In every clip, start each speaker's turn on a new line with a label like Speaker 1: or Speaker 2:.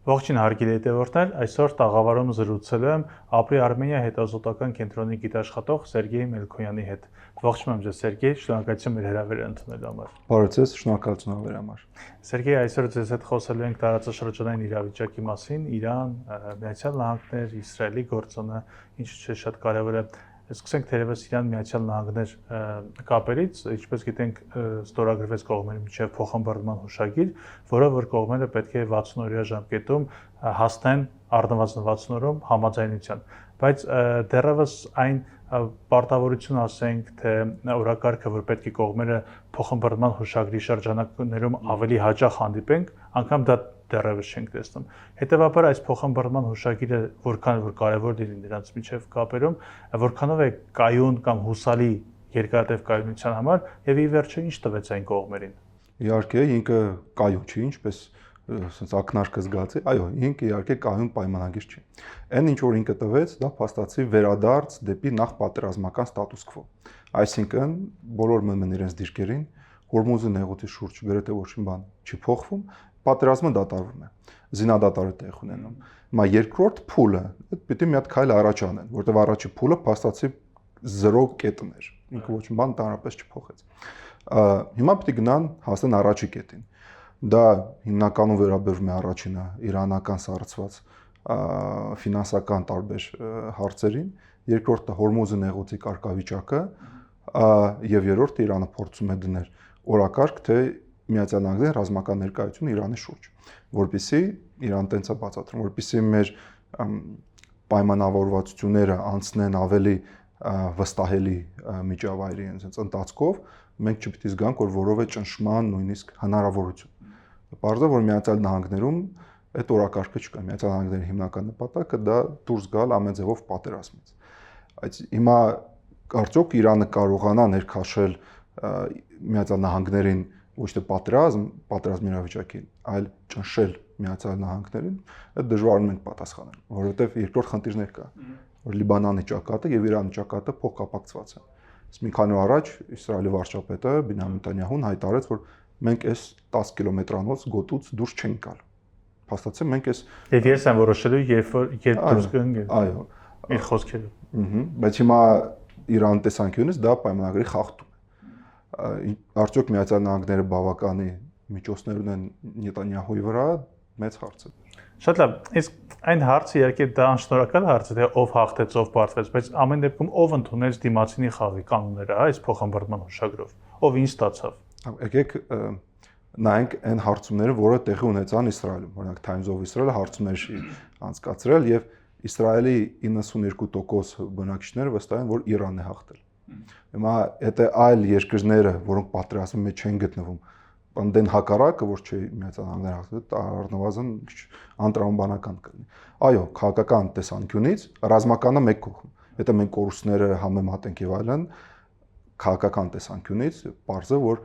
Speaker 1: Ողջույն հարգելի հետևորդներ, այսօր տաղավարում զրուցել եմ Ապրի Արմենիա հետազոտական կենտրոնի գիտաշխատող Սերգեյ Մելքոյանի հետ։ Ողջունում եմ Սերգեյ, շնորհակալություն մեր հրավերը ընդունելու համար։
Speaker 2: Բարև ձեզ, շնորհակալություն հավերի համար։
Speaker 1: Սերգեյ, այսօր ձեզ հետ խոսելու ենք տարածաշրջանային իրավիճակի մասին, Իրան, Միացյալ Նահանգներ, Իսրայելի գործոնը, ինչու՞ չէ շատ կարևոր է։ Սկսենք թերևս Իրան-Միացյալ Նահանգներ կապերից, ինչպես գիտենք, ստորագրվեց կողմերի միջև փոխհմբռնման հուշագիր, որը որ կողմերը պետք է 60 օրյա ժամկետում հասնեն առնվազն 60 օրում համաձայնության, բայց դեռևս այն պարտավորություն ասենք, թե օրակարգը, որ պետք է կողմերը փոխհմբռնման հուշագրի շրջանակներում ավելի հաճախ հանդիպենք, անգամ դա դեռևս չենք տեսնում։ Հետևաբար այս փոխհմբռնման հուշագիրը որքան որ կարևոր լինի նրանց միջև կապերում, որքանով է կայուն կամ հուսալի երկարատև կայունության համար եւ ի վերջո ինչ տվեց այն կողմերին։
Speaker 2: Իհարկե, ինքը կայուն չի, ինչպես ասենց ակնարկը զգացի, այո, ինքը իհարկե կայուն պայմանագիր չի։ Այն ինչ որ ինքը տվեց, դա փաստացի վերադարձ դեպի նախ պատերազմական ստատուս քվո։ Այսինքն, բոլոր մեն իրենց դիրքերին Հորմուզի նեղուցի շուրջ գրեթե ոչինչ բան չի փոխվում, պատերազմը դադարվում է։ Զինադատարը տեղ ունենում։ Հիմա երկրորդ փուլը, դա պիտի մի հատ քայլ առաջ անեն, որտեղ առաջի փուլը փաստացի 0 կետն էր։ Ինքը ոչինչ բան տարապես չփոխեց։ Հիմա պիտի գնան հասնեն առաջի կետին։ Դա հիմնականում վերաբերում է առաջինը իրանական սառցված ֆինանսական տարբեր հարցերին, երկրորդը Հորմուզի նեղուցի կարգավիճակը եւ երրորդը Իրանը փորձում է դնել օրակարգ, թե Միացյալ Նահանգների ռազմական ներկայությունը Իրանի շուրջ, որպեսզի Իրան տենց է բացատրում, որպեսզի մեր պայմանավորվածությունները անցնեն ավելի վստահելի միջավայրի ընթացքով, մենք չպիտի զգանք, որ որով է ճնշման նույնիսկ հնարավորություն։ Պարզ է, որ Միացյալ Նահանգներում այդ օրակարգը չկա։ Միացյալ Նահանգների հիմնական նպատակը դա դուրս գալ ամեն ձևով պատերազմից։ Բայց հիմա կարծոք Իրանը կարողանա ներքաշել Միացյալ Նահանգներին ոչ թե պատերազմի իրավիճակին, այլ ճնշել Միացյալ Նահանգներին, այդ դժվարում ենք պատասխանել, որովհետև երկրորդ խնդիրներ կա, որ Լիբանանի ճակատը եւ Իրանի ճակատը փոխկապակցված են։ Իսկ մի քանի օր առաջ Իսրայելի վարչապետը Բենյամին Նեթանյահուն հայտարարեց, որ մենք այս 10 կիլոմետրանոց գոտուց դուրս չենք գալ։ Փաստացի մենք այս
Speaker 1: Եվ ես եմ որոշելու, երբ դուրս կգնանք։
Speaker 2: Այո,
Speaker 1: իր խոսքերով։
Speaker 2: Բայց հիմա Իրանի տեսանկյունից դա պայմանագրի խախտում է։ Արդյոք Միացյալ Նահանգները բավականի միջոցներ ունեն Նեթանյահուի վրա, մեծ հարց է։
Speaker 1: Շատ լավ, իսկ այն հարցը իհարկե դա անշնորհակալ հարց է, թե ով հաղթեց, ով պարտվեց, բայց ամեն դեպքում ով ընդունեց դիմացինի խաղի կանոնները, այս փոխհմբռնման հուշագրով, ով ինչ ստացավ։
Speaker 2: Եկեք նայենք այն հարցումները, որը տեղի ունեցան Իսրայելում, օրինակ Times of Israel հարցումներ անցկացրել եւ Իսրայելի 92% բնակիչները վստահ են, որ Իրանն է հաղթել։ Հիմա եթե այլ երկրները, որոնք պատերազմի մեջ չեն գտնվում, անդեն հակառակը, որ չէ Միացյալ Նահանգները հաղթել, դա առնվազն անտրամաբանական կլինի։ Այո, քաղաքական տեսանկյունից ռազմականը մեկ կողմ։ Եթե մենք կորուստները համեմատենք եւ այլն, քաղաքական տեսանկյունից պարզ է, որ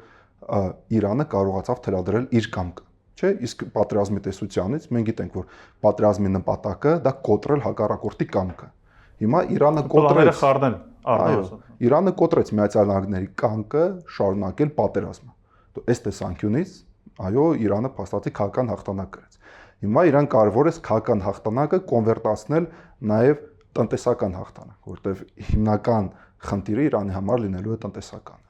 Speaker 2: Իրանը կարողացավ թելադրել իր կամքը, չէ՞, իսկ պատերազմի տեսությունից մենք գիտենք, որ պատերազմի նպատակը դա կոտրել հակառակորդի կամքը։ Հիմա Իրանը կոտրեց
Speaker 1: խառնել,
Speaker 2: Իրանը կոտրեց Միացյալ Նահանգների կամքը շարունակել պատերազմը։ Այս տեսանկյունից, այո, Իրանը փաստացի քաղաքական հաղթանակ կրեց։ Հիմա Իրան կարևոր է քաղաքական հաղթանակը կոնվերտացնել նաև տնտեսական հաղթանակ, որտեղ հիմնական խնդիրը Իրանի համար լինելու է տնտեսականը։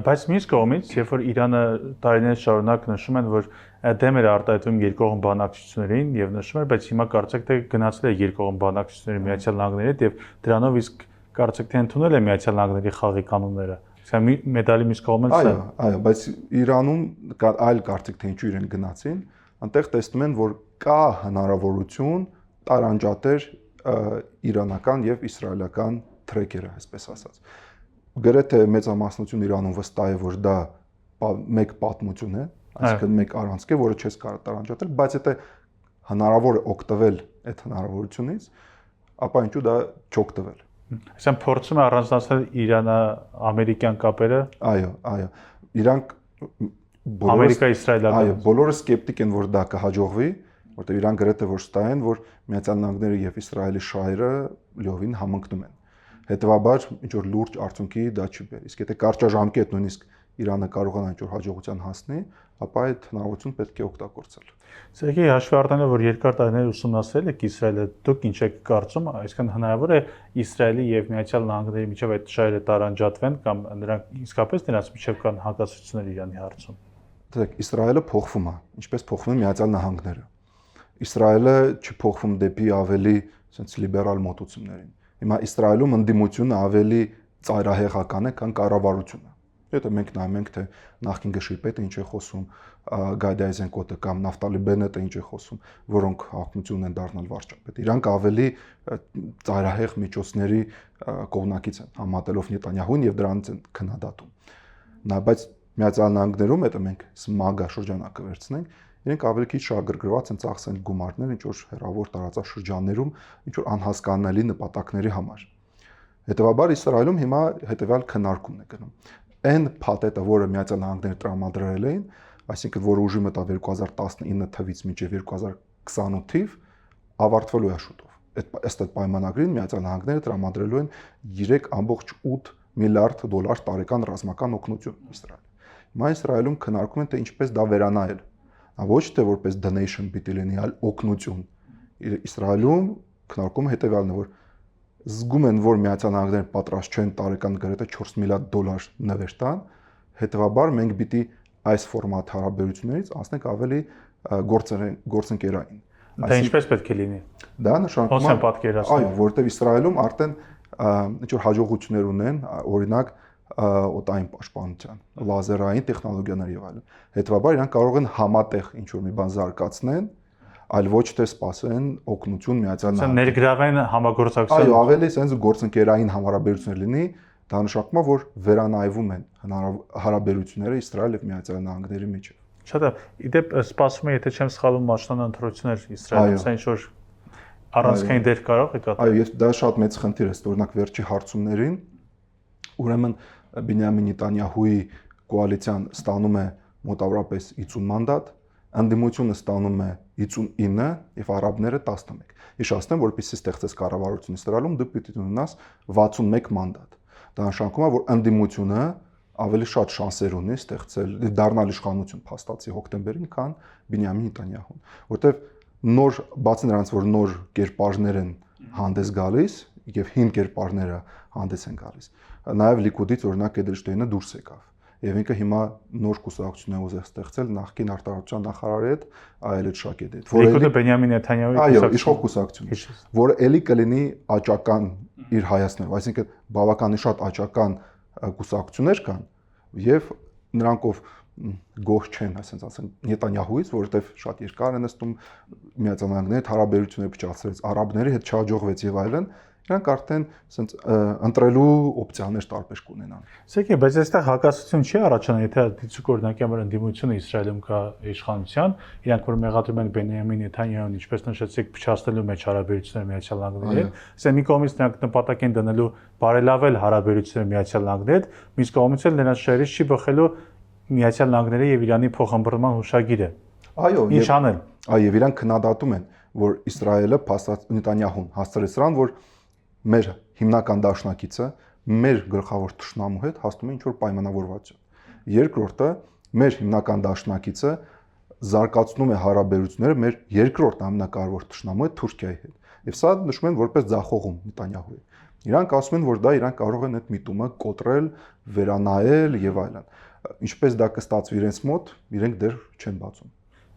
Speaker 1: Բայց մյուս կողմից, երբ որ Իրանը տարիներ շարունակ նշում են, որ դեմ էր արտահայտվում երկկողմ բանակցություններին եւ նշում էր, բայց հիմա կարծեք թե գնացել է երկկողմ բանակցությունների Միացյալ Նահանգների հետ եւ դրանով իսկ կարծեք թե ընդունել է Միացյալ Նահանգների խաղի կանոնները։ Մեդալի մյուս կողմից է։
Speaker 2: Այո, բայց Իրանում կա այլ կարծիք, թե ինչու իրեն գնացին, այնտեղ տեսնում են, որ կա հնարավորություն տարանջատել իրանական եւ իսրայելական թրեքերը, այսպես ասած։ Գրեթե մեծամասնություն Իրանում վստահ է, որ դա մեկ պատմություն է, այսինքն մեկ առանցք է, որը չես կարող տարանջատել, բայց եթե հնարավոր է օգտվել այդ հնարավորությունից, ապա ինչու դա չօգտվել։
Speaker 1: Այսինքն փորձում է առանձնացնել Իրանը-ամերիկյան կապերը։
Speaker 2: Այո։ Իրանք
Speaker 1: Ամերիկա-իսրայելական։
Speaker 2: Այո, բոլորը սկեպտիկ են, որ դա կհաջողվի, որտեղ Իրան գրեթե որ վստահ են, որ Միացյալ Նահանգները եւ Իսրայելի շահերը լիովին համընկնում են։ Հետևաբար ինչ որ լուրջ արդյունքի դա չի բերի։ Իսկ եթե կարճաժամկետ նույնիսկ Իրանը կարողանա ինչ-որ հաջողության հասնի, ապա այդ հնարավորությունը պետք է օգտագործել։
Speaker 1: Սերգեյ, հաշվի առնելով, որ երկար տարիներ ուսումնասիրել եք Իսրայելը, դուք ինչ եք կարծում, այսինքն հնարավոր է Իսրայելի եւ Միացյալ Նահանգների միջև այդ շահերը տարանջատվեն կամ նրանք իսկապես նրանց միջև կան հակասություններ Իրանի հարցում։
Speaker 2: Դեք Իսրայելը փոխվում է, ինչպես փոխվում են Միացյալ Նահանգները։ Իսրայելը չփոխվում դեպի ավելի sense լիբերալ մոտություններին։ Հիմա Իսրայելում ընդդիմությունը ավելի ծայրահեղական է, քան կառավարությունը։ Եթե մենք նայում ենք, թե նախկին գշիպետը ինչ է խոսում, Գադի Այզենկոտը կամ Նավտալի Բենետը ինչ է խոսում, որոնք հաղթություն են դառնալ վարչապետ։ Իրանք ավելի ծայրահեղ միջոցների կողմնակից են, համատելով Նետանյահուն եւ դրանից են քննադատում։ Նա բայց Միացյալ Նահանգներում, եթե մենք SMAGA շրջանակը վերցնենք, իրենք ավելի քիչ շահագրգռված են ծախսել գումարներ ինչ որ հեռավոր տարածաշրջաններում, ինչ որ անհասկանալի նպատակների համար։ Հետևաբար Իսրայելում հիմա հետևյալ քննարկումն է գնում։ Այն փաթեթը, որը Միացյալ Նահանգները տրամադրել էին, այսինքն որը ուժի մտավ 2019 թվից մինչև 2028 թիվ, ավարտվելու է շուտով։ Ըստ այդ պայմանագրին Միացյալ Նահանգները տրամադրելու են 3.8 միլիարդ դոլար տարեկան ռազմական օգնություն Իսրայելին։ Հիմա Իսրայելում քննարկում են, թե ինչպես դա վերանայել։ Ոչ թե որպես donation պիտի լինի, այլ օգնություն։ Իսրայելում քննարկումը հետևյալն է, որ զգում են, որ Միացյալ Նահանգները պատրաստ չեն տարեկան գրեթե 4 միլիարդ դոլար նվեր տան, հետևաբար մենք պիտի այս ֆորմատ հարաբերություններից անցնենք ավելի գործընկերային։
Speaker 1: Դա ինչպես պետք է լինի։
Speaker 2: Դա նշանակում է,
Speaker 1: այո,
Speaker 2: որովհետև Իսրայելում արդեն ինչ որ հաջողություններ ունեն, օրինակ օտային պաշտպանության, լազերային տեխնոլոգիաներ եւ այլն։ Հետևաբար իրանք կարող են համատեղ ինչ որ մի բան զարգացնեն, այլ ոչ թե սпасեն օգնություն Միացյալ Նահանգներին։
Speaker 1: Ներգրավեն համագործակցություն։
Speaker 2: Այո, ավելի sense գործընկերային հարաբերություններ լինի, դա նշանակում է, որ վերանայվում են հարաբերությունները Իսրայել եւ Միացյալ Նահանգների միջեւ։
Speaker 1: Շատ է։ Իդեպ սպասում է, եթե չեմ սխալվում, մաշնան ընտրություններ Իսրայելում, սա ինչ որ առանցքային դեր կարող է կատարել։
Speaker 2: Այո, դա շատ մեծ խնդիր է, օրինակ վերջի հարցումներին, ուրեմն Բենյամին Նետանյահուի կոալիցիան ստանում է մոտավորապես 50 մանդատ, ընդդիմությունը ստանում է 59 եւ արաբները 11։ Հիշեցնեմ, որպեսզի ստեղծես կառավարություն Իսրայելում, դու պիտի ունենաս 61 մանդատ։ Դա նշանակում է, որ ընդդիմությունը ավելի շատ շանսեր ունի ստեղծել դառնալ իշխանություն փաստացի հոկտեմբերին, քան Բենյամին Նետանյահուն, որտեվ նոր բացի նրանց, որ նոր կերպարներ են հանդես գալիս եւ հին կերպարները հանդես են գալիս, նաեւ Լիկուդից օրինակ Էդելշտեյնը դուրս եկավ եւ ինքը հիմա նոր կուսակցություն է ուզել ստեղծել նախկին արտարության նախարարի հետ, Այելետ Շակեդի հետ, որը
Speaker 1: Լիկուդը Բենյամին Նեթանյահուի
Speaker 2: այո, իշխող կուսակցություն, որը ելի կլինի աճական իր հայացքներով, այսինքն բավականին շատ աճական կուսակցություններ կան եւ նրանքով գոհ չեն, ասենց ասենք Նետանյահուից, որովհետեւ շատ երկար են նստում Միացյալ Նահանգների հետ հարաբերությունները փչացրեց, արաբների հետ չհաջողվեց եւ այլն, իրանք արդեն ասենց ընտրելու օպցիաներ տարբեր կունենան։
Speaker 1: Սեկե, բայց այստեղ հակասություն չի առաջանում, եթե դիցուկ օրինակի համար ընդդիմությունը Իսրայելում կա իշխանության, իրանք որ մեղադրում են Բենյամին Նեթանյահուն, ինչպես նշեցիք, փչացնելու մեջ հարաբերությունները Միացյալ Նահանգների հետ, ասեն մի կողմից նրանք նպատակ են դնելու բարելավել հարաբերությունները Միացյալ Նահանգների հետ, մյուս կողմից էլ նրանց շահերից չի բխելու Միացյալ Նահանգների եւ Իրանի փոխհմբռնման հուշագիրը։
Speaker 2: Այո,
Speaker 1: ինչ անել։
Speaker 2: Այո, եւ իրանք քննադատում են, որ Իսրայելը Նետանյահուն հասցրել սրան, որ մեր հիմնական դաշնակիցը մեր գլխավոր թշնամու հետ հասնում է ինչ-որ պայմանավորվածություն։ Երկրորդը, մեր հիմնական դաշնակիցը զարգացնում է հարաբերությունները մեր երկրորդ ամենակարևոր թշնամու հետ Թուրքիայի հետ։ Եվ սա նշում են որպես ձախողում Նետանյահուի։ Իրանք ասում են, որ դա իրանք կարող են այդ միտումը կոտրել, վերանայել եւ այլն։ Ինչպես դա կստացվի իրենց մոտ, իրենք դեռ չեն բացում։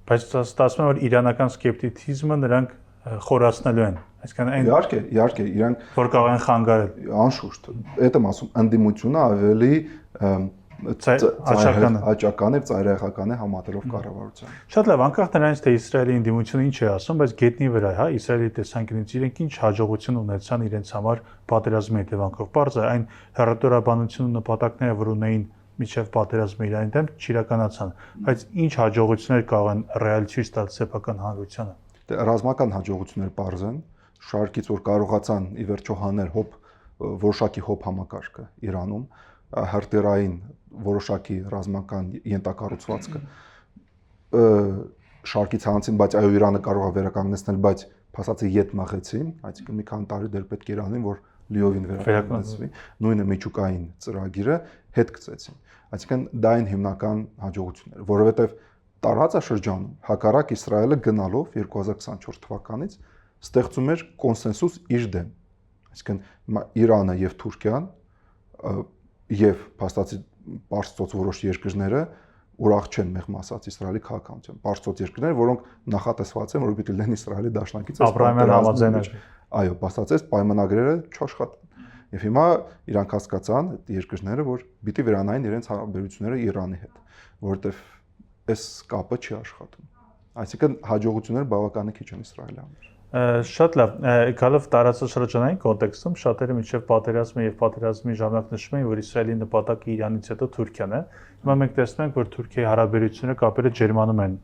Speaker 1: Բայց ստացվում է, որ իրանական սկեպտիցիզմը նրանք խորացնելու են, այսինքն այն
Speaker 2: իհարկե, իրանք
Speaker 1: որ կարող են խանգարել։
Speaker 2: Անշուշտ, այդ եմ ասում, ընդդիմությունը ավելի աճական է, ծայրահեղական է համատելով կառավարությանը։
Speaker 1: Շատ լավ, անկախ նրանից, թե Իսրայելի ընդդիմությունը ինչ է ասում, բայց գետնի վրա է, հա, Իսրայելի տեսանկյունից իրենք ինչ հաջողություն ունեցան իրենց համար պատերազմի հետևանքով։ Պարզ է, այն հռետորաբանությունն ու նպատակները, որ ունեին միջև պատերազմը Իրանի դեմ, չիրականացան, բայց ինչ հաջողություններ կարող են ռեալ ցույց տալ սեփական հանրությանը։
Speaker 2: Ռազմական հաջողություններ պարզ են, շարքից որ կարողացան ի վերջո հանել որոշակի հոբ համակարգը Իրանում, հրթիռային որոշակի ռազմական ենթակառուցվածքը շարքից հանեցին, բայց այո Իրանը կարող է վերականգնեցնել, բայց փաստացի ետ մաղեցին, այսինքն մի քանի տարի դեռ պետք է իրանին, որ լիովին վերականգնեցվի, նույնը միջուկային ծրագիրը, հետ գծեցին։ Այսինքն դա այն հիմնական հաջողությունները, որովհետև տարածաշրջանում հակառակ Իսրայելը գնալով 2024 թվականից ստեղծում էր կոնսենսուս իր դեմ։ Այսինքն Իրանը եւ Թուրքիան եւ փաստացի Պարսից որոշ երկրները ուրախ չեն մեղմ ասած Իսրայելի քաղաքականությամբ։ Պարսից երկրներ, որոնք նախատեսված են, որ պիտի լինեն Իսրայելի դաշնակիցը,
Speaker 1: Աբրահամյան համաձայնագիր։
Speaker 2: Այո, փաստացի պայմանագրերը չաշխատեն։ Եվ հիմա իրանք հասկացան այդ երկրները, որ պիտի վերանային իրենց հարաբերությունները Իրանի հետ, որովհետեւ այս կապը չի աշխատում։ Այսինքն հաջողությունները բավականին քիչ են Իսրայելի համար։
Speaker 1: Շատ լավ, գալով տարածաշրջանային կոնտեքստում շատերը մինչև պատերազմը եւ պատերազմի ժամանակ նշում են, որ Իսրայելի նպատակը Իրանից հետո Թուրքիան է։ Հիմա մենք տեսնում ենք, որ Թուրքիայի հարաբերությունները կապերը ջերմանում են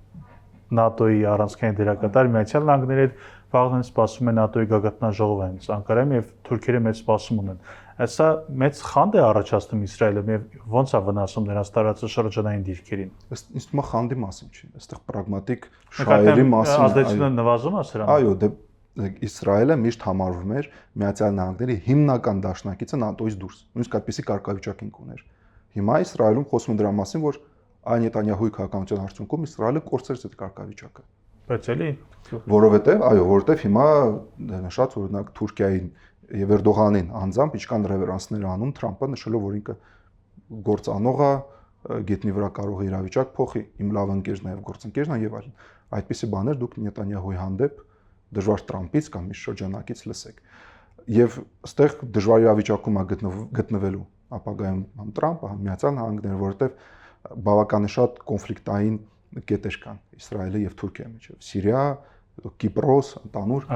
Speaker 1: ՆԱՏՕ-ի առանցքային դերակատար Միացյալ Նահանգների հետ, վաղն սպասում է ՆԱՏՕ-ի գագաթնաժողովային Անկարայում եւ Թուրքիերը մեծ սպասում ունեն։ Սա մեծ խանդ է առաջացնում Իսրայելը եւ ո՞նց է վնասում նրանց տարածաշրջանային դիրքերին։
Speaker 2: Ինձ թվում է խանդի մասին չի, այստեղ պրագմատիկ շահերի մասին
Speaker 1: ազդեցությունը նվազում է սրան։
Speaker 2: Այո, Իսրայելը միշտ համարվում էր Միացյալ Նահանգների հիմնական դաշնակիցը ՆԱՏՕ-ից դուրս։ Նույնիսկ այդպիսի կարգավիճակ ուներ։ Հիմա Իսրայելում խոսում են դրա մասին, որ այն Նետանյահուի քաղաքականության արդյունքում Իսրայելը կորցրեց այդ կարգավիճակը։
Speaker 1: Բայց էլի
Speaker 2: որովհետև հիմա նշած օրինակ Թուրքիային եւ Էրդողանին անձամբ ինչքան ռևերանսներ անում Թրամփը նշելով, որ ինքը գործանող է, գետնի վրա կարող է իրավիճակ փոխի, իմ լավ ընկերն է եւ գործընկերն է եւ այլն։ Այդպիսի բաներ դուք Նետանյահուի հանդեպ դժվար Թրամփից կամ մի շրջանակից լսեք։ Եվ այստեղ դժվար իրավիճակում է գտնվելու ապագայում համ Թրամփը, համ Միացյալ Նահանգները, որովհետեւ բավականին շատ կոնֆլիկտային կետեր կան Իսրայելի եւ Թուրքիայի միջեւ։ Սիրիա, Կիպրոս, Անտանուր,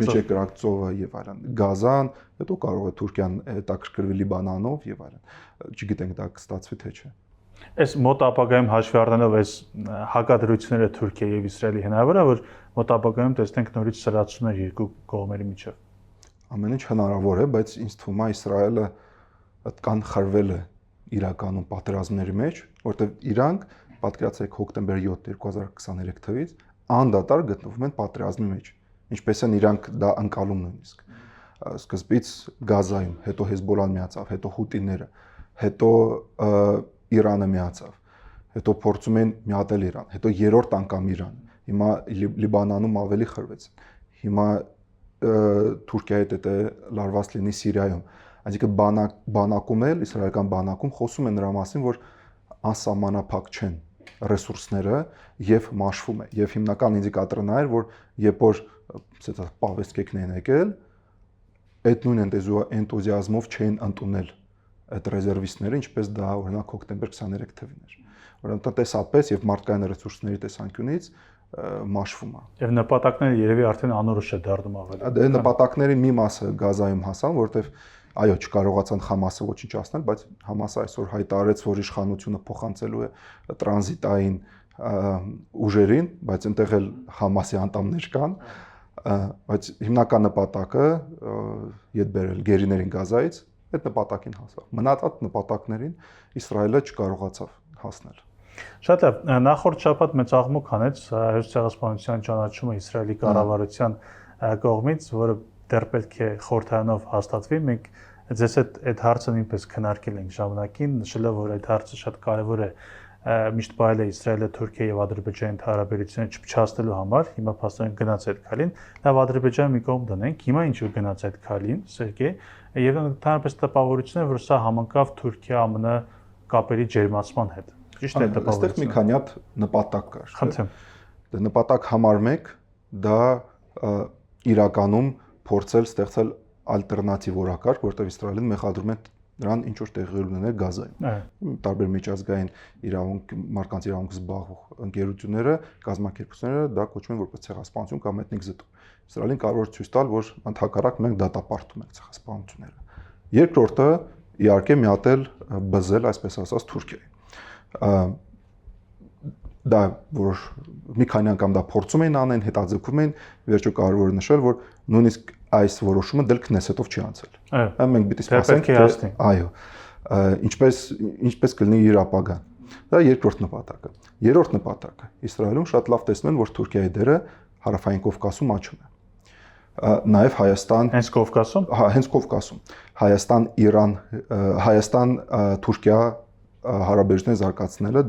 Speaker 2: Միջերկրածովը եւ այլն, Գազան, հետո կարող է Թուրքիան հետաքրքրվի Լիբանանով եւ այլն։ Չգիտենք դա կստացվի թե չէ։
Speaker 1: Այս մոտ ապագայում հաշվի առնելով այս հակադրությունները Թուրքիայի եւ Իսրայելի հնարավոր է, որ մոտ ապագայում տեսնենք նորից սրացումներ երկու կողմերի միջեւ։
Speaker 2: Ամեն ինչ հնարավոր է, բայց ինձ թվում է Իսրայելը այդքան խրվել է իրականում պատերազմների մեջ, որտեղ իրանք պատկերացրեք հոկտեմբեր 7 2023 թվականից անդադար գտնվում են պատերազմի մեջ, ինչպես են իրանք դա անցալում նույնիսկ։ Սկզբից Գազայում, հետո Հեզբոլան միացավ, հետո հուտիները, հետո Իրանը միացավ, հետո փորձում են միատել Իրան, հետո երրորդ անգամ Իրան։ Հիմա Լիբանանում ավելի խրվեց։ Հիմա Թուրքիայի հետ է լարված լինի Սիրիայում։ Այսինքն բանակում էլ իսրայելական բանակում խոսում են նրա մասին, որ անսահմանափակ չեն ռեսուրսները եւ մաշվում է եւ հիմնական ինդիկատորը նա էր, որ երբ որ ասեցա պավեստքն են եկել, այդ նույն էնտուզիազմով չեն ընդունել այդ ռեզերվիստները, ինչպես դա օրինակ հոկտեմբեր 23 թվին էր, որոնք տնտեսապես եւ մարդկային ռեսուրսների տեսանկյունից մաշվում է։
Speaker 1: Եվ նպատակները երևի արդեն անորոշ է դառնում ավելի։
Speaker 2: Դե նպատակների մի մասը Գազայում հասան, որտեվ այո, չկարողացան Համասը ոչնչացնել, բայց Համասը այսօր հայտարարեց, որ իշխանությունը փոխանցելու է տրանզիտային ուժերին, բայց այնտեղ էլ Համասի անդամներ կան, բայց հիմնական նպատակը իդ բերել գերիներին Գազայից այդ նպատակին հասավ։ Մնացած նպատակներին Իսրայելը չկարողացավ հասնել։
Speaker 1: Շատ լավ, նախորդ շաբաթ մեծ աղմուկ հանեց Հայոց ցեղասպանության ճանաչումը Իսրայելի կառավարության կողմից, որը դեռ պետք է խորհրդարանով հաստատվի։ Մենք ձեզ այդ հարցը նույնպես քննարկել ենք ժամանակին, նշելով, որ այդ հարցը շատ կարևոր է միշտ բայել է Իսրայելը, Թուրքիա եւ Ադրբեջանի հարաբերությունները չփչացնելու համար։ Հիմա փաստորեն գնաց այդ քայլին։ Լավ, Ադրբեջանը մի կողմ դնենք։ Հիմա ինչ որ գնաց այդ քայլին, Սերգեյ, եւ ընդհանրապես տպավորությունն է, որ սա համընկավ Թուրքիա-ԱՄՆ կապերի ջերմացման հետ։ Ճիշտ է տպավորությունը։
Speaker 2: Այստեղ մի քանի հատ նպատակ կար։
Speaker 1: Խնդրեմ։
Speaker 2: Դա նպատակ համար 1 դա իրականում փորձել ստեղծել ալտերնատիվ օրակարգ, որտեղ Իսրայելին մեղադրում են նրան ինչ որ տեղի ունենալ Գազայում։ Տարբեր միջազգային իրավունք, մարդկանց իրավունք զբաղվող ընկերությունները, կազմակերպությունները դա կոչվում են որպես ցեղասպանություն կամ էթնիկ զտում։ Իսրայելին կարող է ցույց տալ, որ ընդհակառակ մենք դատապարտում ենք ցեղասպանությունները։ Երկրորդը իհարկե միատել բզել, այսպես ասած, Թուրքիայի։ Դա որոշ մի քանի անգամ դա փորձում են անեն, հետաձգում են, վերջո կարևոր է նշել, որ նույնիսկ այս որոշումը դել Քնեսետով չի անցել։ Այո, մենք պիտի սպասենք, այո, ինչպես կլինի իր ապագան։ Դա երկրորդ նպատակը։ Երրորդ նպատակը Իսրայելում շատ լավ տեսնում են, որ Թուրքիայի դերը հարավային Կովկասում աճում է։ նաև Հայաստան,
Speaker 1: հենց Կովկասում,
Speaker 2: հենց Կովկասում, Հայաստան-Իրան, Հայաստան-Թուրքիա հարաբերությունները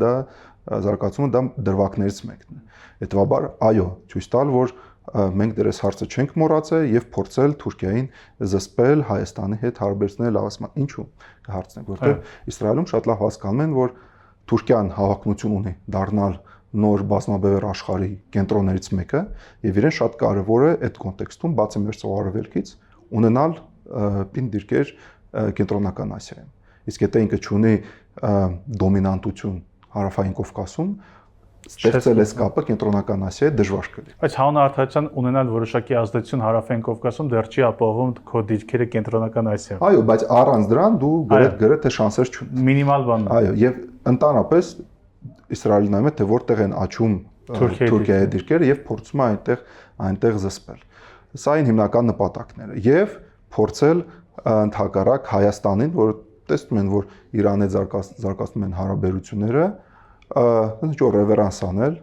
Speaker 2: զարգացումը դա դրվագներից մեկն է։ Հետևաբար, այո, ցույց տալ, որ մենք դեռ այս հարցը չենք մոռացել եւ փորձել Թուրքիային զսպել Հայաստանի հետ հարաբերությունները լավացման։ Ինչու՞։ Հարցն է, որտեղ Իսրայելում շատ լավ հասկանում են, որ Թուրքիան հավակնություն ունի դառնալ նոր բազմաբևեռ աշխարհի կենտրոններից մեկը եւ իրեն շատ կարեւոր է այդ կոնտեքստում բացի մեր ծովարևելքից ունենալ պին դիրքեր կենտրոնական Ասիայում։ Իսկ եթե ինքը ունի դոմինանտություն հարավային Կովկասում, ստեղծել այս կապը կենտրոնական Ասիայի դժվար կլինի։
Speaker 1: Բայց հանուն արդարության ունենալ որոշակի ազդեցություն հարավային Կովկասում դեռ չի ապահովում քո դիրքերը կենտրոնական Ասիայում։
Speaker 2: Այո, բայց առանց դրան դու գրեթե շանսեր չունես։
Speaker 1: Մինիմալ բանն է։
Speaker 2: Այո, եւ ընդհանրապես Իսրայելը նայում է թե որտեղ են աճում Թուրքիայի դիրքերը եւ փորձում է այնտեղ զսպել։ Սա այն հիմնական նպատակները եւ փորձել ընդհակառակ Հայաստանին, որ տեսնում են, որ Իրանի զարգացնում են հարաբերությունները, ինչ-որ ռևերանս անել,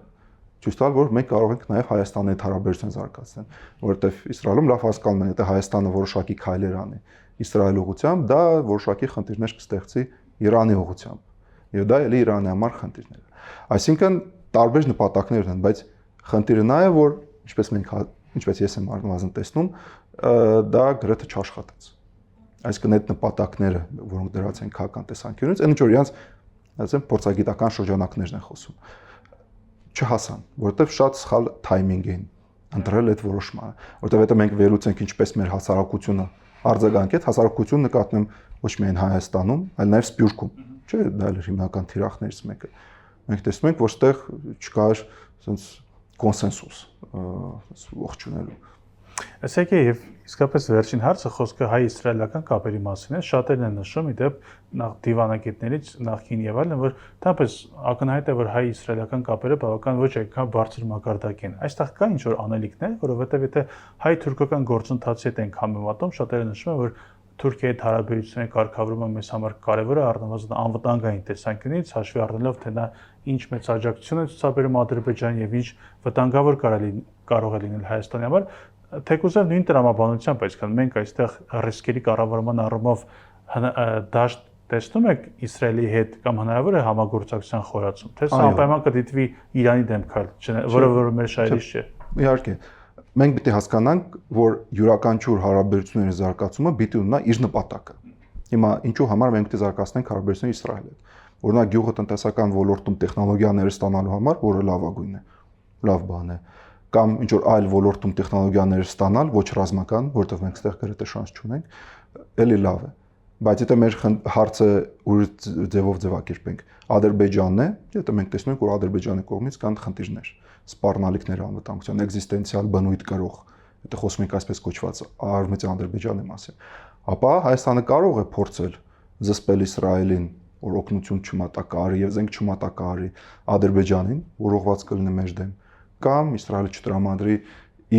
Speaker 2: ցույց տալ, որ մենք կարող ենք նաեւ Հայաստանի հետ հարաբերություն զարգացնել, որովհետեւ Իսրայելում լավ հասկանում են, եթե Հայաստանը որոշակի քայլեր անի Իսրայելի ուղղությամբ, դա որոշակի խնդիրներ կստեղծի Իրանի ուղղությամբ։ Եվ դա էլի Իրանի համար խնդիրներ է։ Այսինքն տարբեր նպատակներ են, բայց խնդիրը նա է, որ ինչպես ես եմ առնվազն տեսնում, դա գրեթե չաշխատեց։ Այսինքն այդ նպատակները, որոնք դրած են քաղաքական տեսանկյունից, այն ինչ որ իրանց, ասեմ, փորձագիտական շրջանակներն են խոսում, չհասան, որովհետև շատ սխալ թայմինգ էին ընտրել այդ որոշմանը, որովհետև եթե մենք վերլուծենք ինչպես մեր հասարակությունը արձագանք է, հասարակություն նկատնում ոչ միայն Հայաստանում, այլ նաև Սփյուռքում, չէ՞, դա էլ հիմնական թիրախներից մեկը։ Մենք տեսնում ենք, որ ստեղ չկար ասենց կոնսենսուս ողջունելու։
Speaker 1: Ասեք եւ իսկապես վերջին հարցը խոսքը հայ-իսրայելական կապերի մասին է, շատերն են նշում, իդեպ նախ դիվանագետներից նախքին եւ այլն, որ թափս ակնհայտ է, որ հայ-իսրայելական կապերը բավական ոչ այդքան բարձր մակարդակի են։ Այստեղ կա ինչ որ անելիքներ, որովհետեւ եթե հայ-թուրքական գործընթացի հետ ենք համեմատում, շատերը նշում են, որ Թուրքիայի հարաբերությունների կարգավորումը մեզ համար կարևոր է առնվազն անվտանգային տեսանկյունից, հաշվի առնելով թե նա ինչ մեծ աջակցություն է ցուցաբերում Ադրբեջանին եւ ինչ վտանգավոր կարող է լինել Հայաստանի համար, թեկուզև նույն տրամաբանությամբ, այսինքն մենք այստեղ ռիսկերի կառավարման առումով դաշտ տեսնում եք Իսրայելի հետ կամ հնարավոր է համագործակցության խորացում, թե սա անպայման կդիտվի Իրանի դեմ քայլ, որը մեր շահերից չէ։
Speaker 2: Իհարկե, մենք պետք է հասկանանք, որ յուրաքանչյուր հարաբերությունների զարգացումը պիտի ունենա իր նպատակը։ Հիմա ինչու համար մենք պետք է զարգացնենք հարաբերությունները Իսրայելի հետ։ Օրինակ գյուղատնտեսական ոլորտում տեխնոլոգիաներ ստանալու համար, որը լավագույնն է, լավ բան է, կամ ինչ որ այլ ոլորտում տեխնոլոգիաներ ստանալ, ոչ ռազմական, որտեղ մենք ստեղ գրեթե շանս չունենք, էլի լավ է։ Բայց եթե մեր հարցը ուրիշ ձևով ձևակերպենք, Ադրբեջանն է, եթե մենք տեսնում ենք, որ Ադրբեջանի կողմից կան խնդիրներ, սպառնալիքներ անվտանգության, էկզիստենցիալ բնույթ կրող, եթե խոսում ենք այսպես կոչված Արևմտյան Ադրբեջանի մասին, ապա Հայաստանը կարող է փորձել զսպել Իսրայելին, որ օգնություն չմատակարարի եւ զենք չմատակարարի Ադրբեջանին, որ ուղղված կլինի մեր դեմ, կամ Իսրայելը չտրամադրի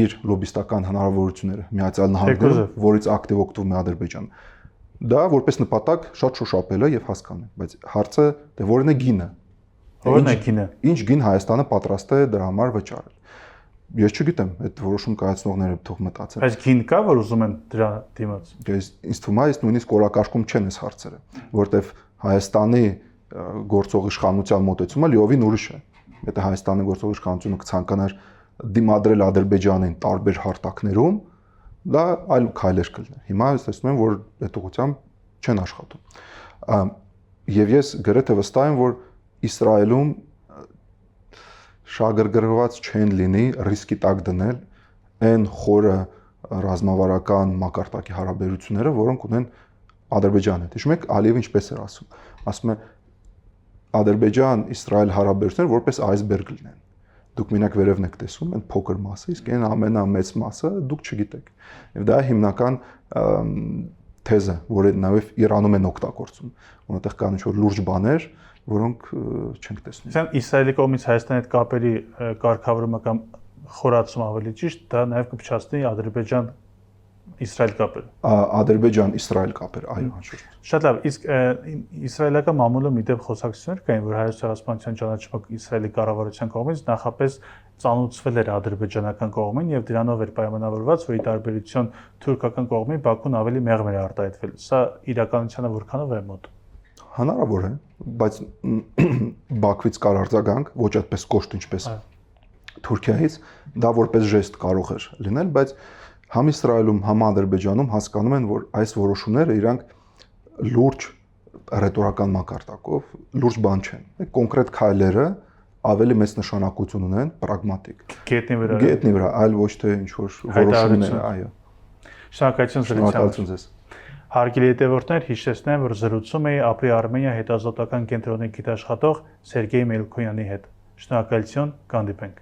Speaker 2: իր լոբիստական հնարավորությունները Միացյալ Նահանգներում, որից ակտիվ օգտվում է Ադրբեջանը։ Դա որպես նպատակ շատ շոշափել է եւ հասկանում եմ, բայց հարցը դե որն է գինը։
Speaker 1: Որն է գինը։
Speaker 2: Ինչ գին Հայաստանը պատրաստ է դրա համար վճարել։ Ես չգիտեմ, այդ որոշում կայացնողները թող մտածեն։
Speaker 1: Բայց գին կա, որ ուզում են դրա դիմաց։
Speaker 2: Ինձ թվում է, այս նույնիսկ օրակարգում չեն այս հարցերը, որտեվ Հայաստանի գործող իշխանության մոտեցումը լիովին ուրիշ է։ Եթե Հայաստանի գործող իշխանությունը կցանկանար դիմադրել Ադրբեջանին տարբեր հարթակներում, դա այլ քայլեր կլիներ։ Հիմա ես տեսնում եմ, որ այդ ուղղությամբ չեն աշխատում։ Եվ ես գրեթե վստահ եմ, որ Իսրայելում շագրգռված չեն լինի ռիսկի տակ դնել այն խորը ռազմավարական մակարդակի հարաբերությունները, որոնք ունեն Ադրբեջանը։ Հիշում եք Ալիևը ինչպես էր ասում է Ադրբեջան-Իսրայել հարաբերությունները որպես այսբերգ լինեն։ Դուք մենակ վերևն եք տեսում, այն փոքր մասը, իսկ այն ամենամեծ մասը դուք չգիտեք։ Եվ դա հիմնական թեզը, որը նաև Իրանում են օգտագործում։ Որտեղ կան ինչ-որ լուրջ բաներ, որոնք չենք տեսնում։
Speaker 1: Իսկ Իսրայելի կողմից Հայաստանի հետ կապերի կարգավորումը կամ խորացում ավելի ճիշտ, դա նաև կփչացնի Ադրբեջան-Իսրայել կապերը։
Speaker 2: Ադրբեջան-Իսրայել կապերը, այո, անշուշտ։
Speaker 1: Շատ լավ, իսկ իսրայելական մամուլը մի դեպ խոսակցություններ կային, որ հայոց ցեղասպանության ճանաչումը Իսրայելի կառավարության կողմից նախապես ծանուցվել էր ադրբեջանական կողմին եւ դրանով էր պայմանավորված, որ ի տարբերություն թուրքական կողմի Բաքուն ավելի մեղմ էր արտահայտվել։ Սա իրականությանը որքանով է մոտ։
Speaker 2: Հնարավոր է, բայց Բաքվից կար արձագանք, ոչ այդպես կոշտ ինչպես Թուրքիայից, դա որպես ժեստ կարող էր լինել, բայց համ Իսրայելում, համ Ադրբեջանում հասկանում են, որ այս որոշումները իրանք լուրջ ռետորական մակարդակով, լուրջ բան չեն։ Կոնկրետ քայլերը ավելի մեծ նշանակություն ունեն, պրագմատիկ։ Գետնի վրա, այլ ոչ թե ինչ որ որոշումներ, այո։
Speaker 1: Շնորհակալություն
Speaker 2: Շնորհակալություն ձեզ։
Speaker 1: Հարգելի հետևորդներ, հիշեցնեմ, որ զրուցում էի Ապրի Արմենիա հետազոտական կենտրոնի գիտաշխատող Սերգեյ Մելքոյանի հետ։ Շնորհակալություն, կհանդիպենք։